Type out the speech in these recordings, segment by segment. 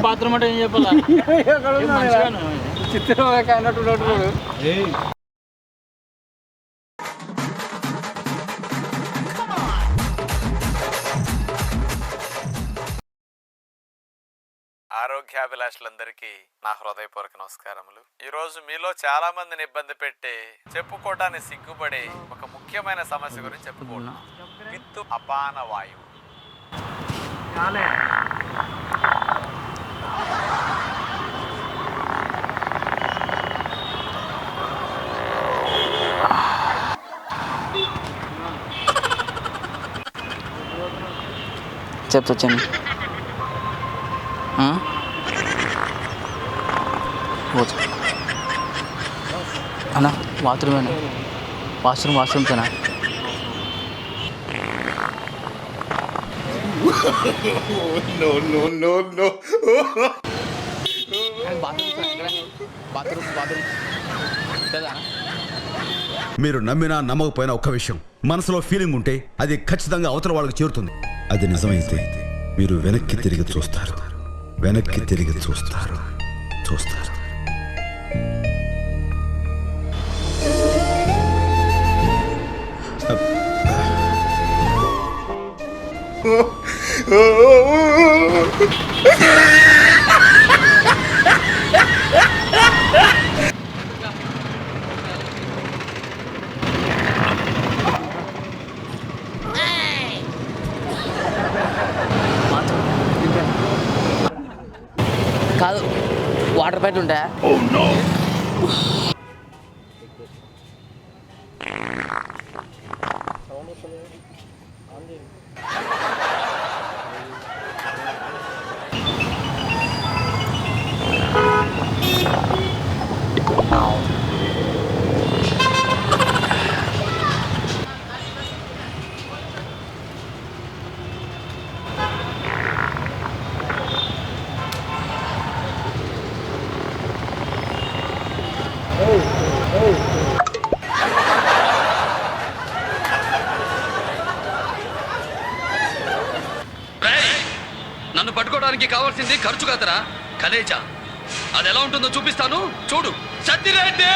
Bathroom అంటే ఏం చెప్పాలా చిత్రం అన్నట్టు ఆరోగ్యాభిలాషులందరికీ నా హృదయపూర్వక నమస్కారములు. ఈరోజు మీలో చాలా మందిని ఇబ్బంది పెట్టి చెప్పుకోవటానికి సిగ్గుపడే ఒక ముఖ్యమైన సమస్య గురించి చెప్పుకుంటున్నాం. విత్తు అపాన వాయువు. చెప్తొచ్చాను అన్నా బాత్రూమేనా వాష్రూమ్ తేనా మీరు నమ్మినా నమ్మకపోయినా ఒక్క విషయం, మనసులో ఫీలింగ్ ఉంటే అది ఖచ్చితంగా అవతల వాళ్ళకి చేరుతుంది. అది నిజమైతే మీరు వెనక్కి తిరిగి చూస్తారు. కాదు వాటర్ ప్యాకెట్ ఉంటాయా? నన్ను పట్టుకోవడానికి కావాల్సింది ఖర్చు కాదరా, కలేజా. అది ఎలా ఉంటుందో చూపిస్తాను, చూడు. సత్తిరెడ్డి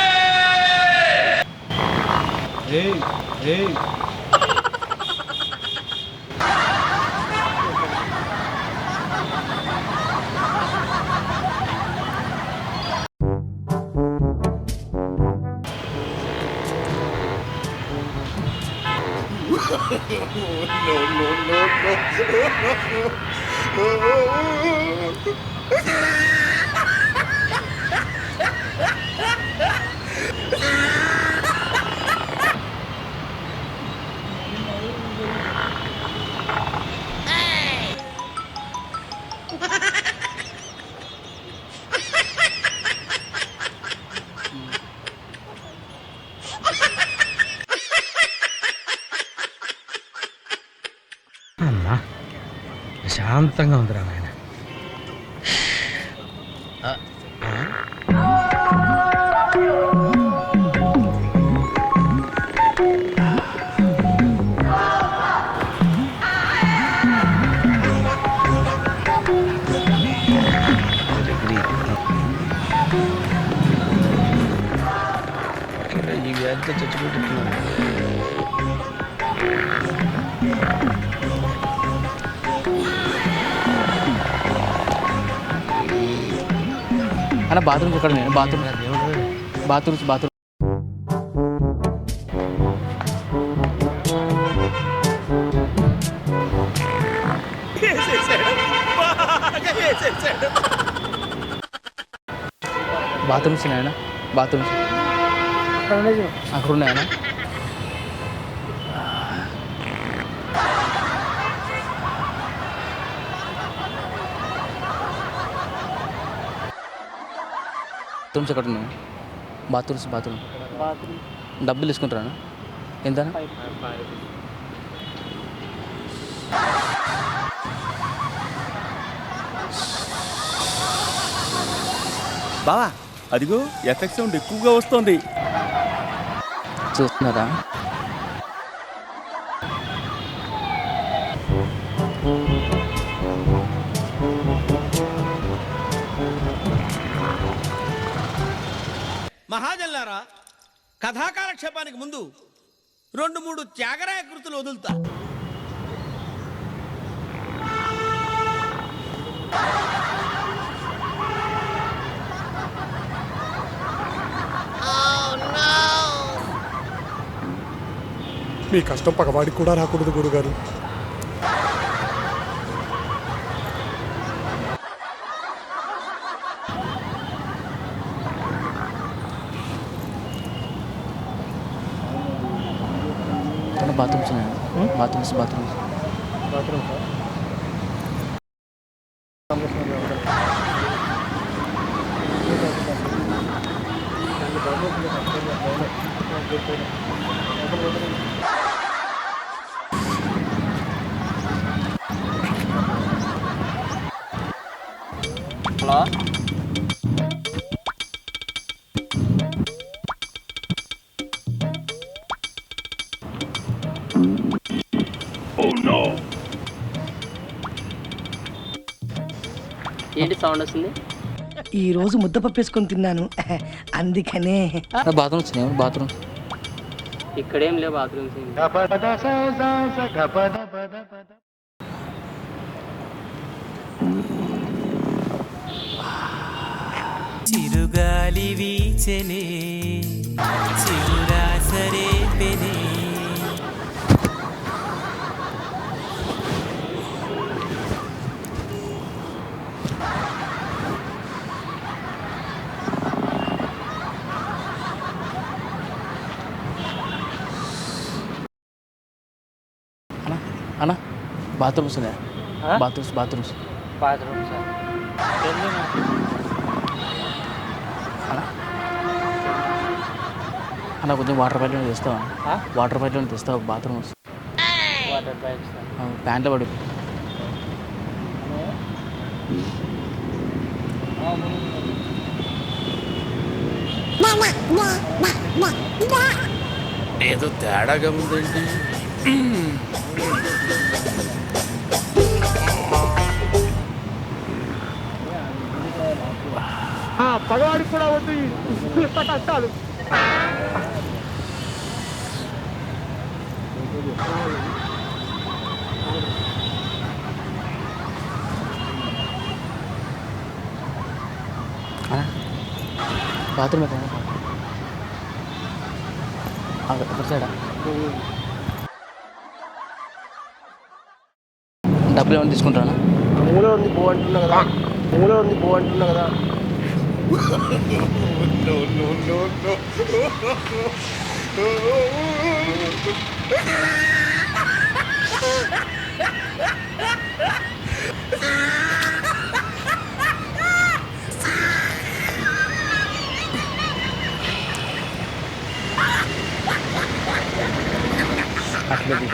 అమ్మా ప్రశాంతంగా ఉందిరా నాయన. ఈ వ్యాధితో చచ్చిపోతున్నాను. అన్న బాత్రూమ్ ఎక్కడ? నేను బాత్రూమ్ బాత్రూమ్స్ ఉన్నాయన్నా? బాత్రూమ్స్ అక్కడ ఉన్నాయన్నా? బాత్రూమ్స్ ఎక్కడ ఉన్నాయి? బాత్రూమ్ డబ్బులు తీసుకుంటారా? ఎంత? బావా అదిగో ఎఫెక్ట్ సౌండ్ ఎక్కువగా వస్తుంది. చూస్తున్నారా? మహాజన్లారా, కథాకాలక్షేపానికి ముందు 2-3 త్యాగరాయ కృతులు వదులుతా. మీ కష్టం పగవాడికి కూడా రాకూడదు గురుగారు. బాత్రూమ్స్ ఉన్నాయండి. బాత్రూమ్స్ హలో, ఏంటి సౌండ్ వస్తుంది? ఈ రోజు ముద్దపప్పు వేసుకొని తిన్నాను అందుకనే. బాత్రూమ్స్ ఉన్నాయా? బాత్రూమ్స్ ఇక్కడేం లేవు బాత్రూమ్స్. చిరుగాలి వీచెనే చిరురాసరే పెనే అన్నా బాత్రూమ్స్ ఉన్నాయా? బాత్రూమ్స్ అన్న కొంచెం వాటర్ పైప్ తెస్తావా? వాటర్ పైప్ తెస్తావా? బాత్రూమ్స్ ప్యాంట్లో పడి ఏదో తేడాగా ఉందేంటి? పగవాడికి కూడా వద్దు కష్టాలు. బాత్రూమ్ ఎక్కడ? అక్కడ సైడా? డబ్బులు ఏమైనా తీసుకుంటానా? మూల ఉంది పో అంటున్నా కదా.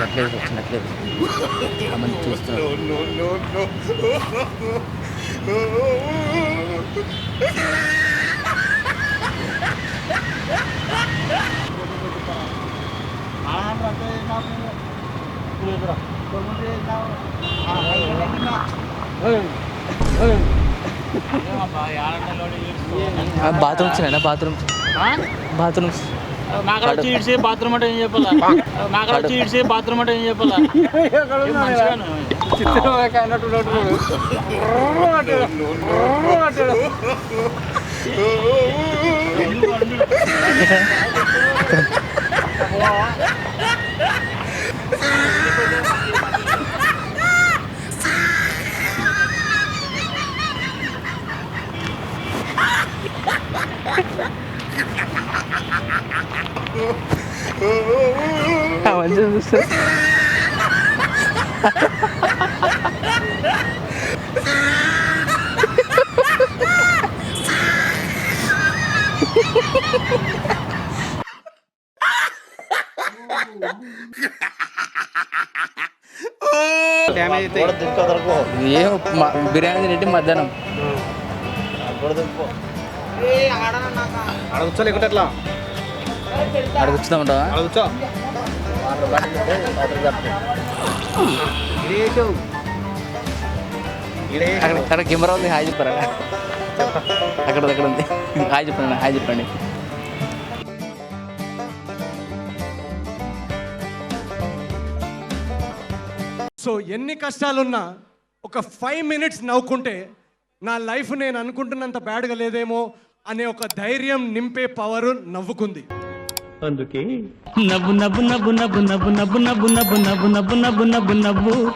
అట్లేదు వచ్చినట్లేదు అమ్మని చూస్తున్నాను. బాత్రూమ్స్ అయినా బాత్రూమ్స్ బాత్రూమ్ అంటే ఏం చెప్పాలా? బాత్రూమ్ అంటే ఏం చెప్పాలా? ఏం బిర్యానీ తింటే మధ్యాహ్నం అడగచ్చా లేకుంటే ఎట్లా? అక్కడ కూర్చుందామంటావా? అడగచ్చా? అక్కడ కెమెరా ఉంది. హాయ్ చెప్పారా? అక్కడ ఉంది. హాయ్ చెప్పండి. సో ఎన్ని కష్టాలున్నా ఒక 5 minutes నవ్వుకుంటే నా లైఫ్ నేను అనుకుంటున్నంత బ్యాడ్గా లేదేమో అనే ఒక ధైర్యం నింపే పవర్ నవ్వుకుంది. నవ్వు నవ్వు నవ్వు నవ్వు నవ్వు నవ్వు నవ్వు నవ్వు నవ్వు నవ్వు నవ్వు నవ్వు నవ్వు నవ్వు